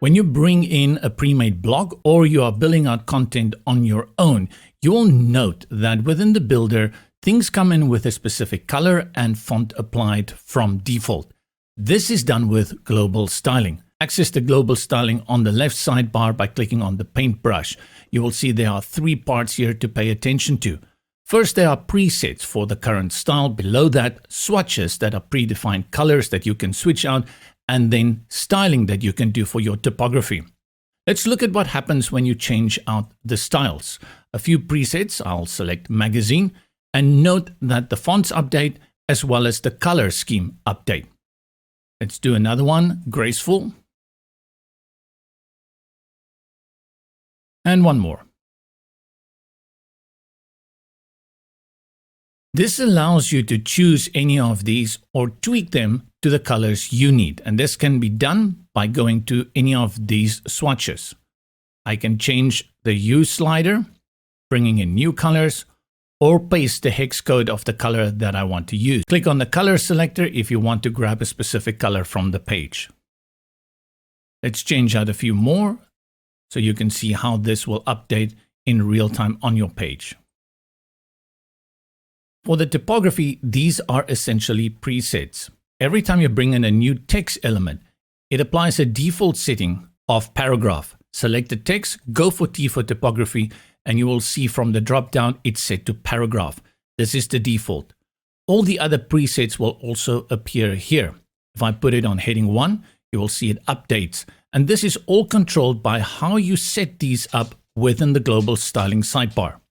When you bring in a pre-made blog or you are building out content on your own, you will note that within the builder, things come in with a specific color and font applied from default. This is done with global styling. Access the global styling on the left sidebar by clicking on the paintbrush. You will see there are 3 parts here to pay attention to. First, there are presets for the current style. Below that, swatches that are predefined colors that you can switch out, and then styling that you can do for your typography. Let's look at what happens when you change out the styles. A few presets, I'll select magazine, and note that the fonts update as well as the color scheme update. Let's do another one, graceful. And one more. This allows you to choose any of these or tweak them to the colors you need. And this can be done by going to any of these swatches. I can change the hue slider, bringing in new colors, or paste the hex code of the color that I want to use. Click on the color selector if you want to grab a specific color from the page. Let's change out a few more so you can see how this will update in real time on your page. For the typography, these are essentially presets. Every time you bring in a new text element, it applies a default setting of paragraph. Select the text, go for T for typography, and you will see from the drop-down it's set to paragraph. This is the default. All the other presets will also appear here. If I put it on heading 1, you will see it updates. And this is all controlled by how you set these up within the global styling sidebar.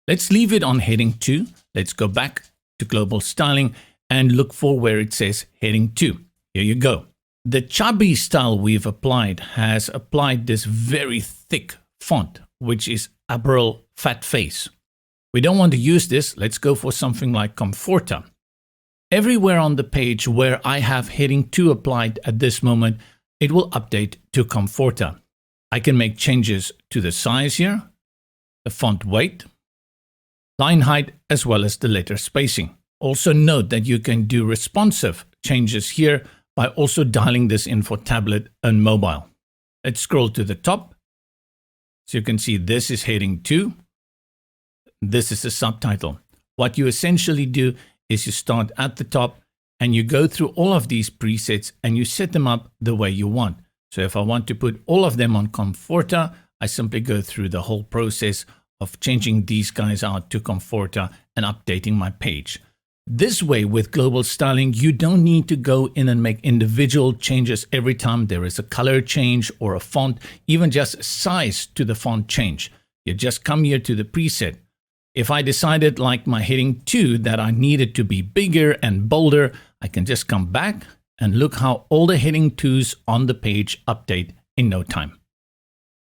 Let's leave it on heading 2. Let's go back to global styling and look for where it says heading 2. Here you go. The chubby style we've applied has applied this very thick font, which is Aperol Fat Face. We don't want to use this. Let's go for something like Comforta. Everywhere on the page where I have heading 2 applied at this moment, it will update to Comforta. I can make changes to the size here, the font weight, line height, as well as the letter spacing. Also note that you can do responsive changes here by also dialing this in for tablet and mobile. Let's scroll to the top. So you can see this is heading 2. This is the subtitle. What you essentially do is you start at the top and you go through all of these presets and you set them up the way you want. So if I want to put all of them on Comforta, I simply go through the whole process of changing these guys out to Comforta and updating my page. This way, with global styling, you don't need to go in and make individual changes every time there is a color change or a font, even just size to the font change. You just come here to the preset. If I decided, like my heading 2, that I needed to be bigger and bolder, I can just come back and look how all the heading 2s on the page update in no time.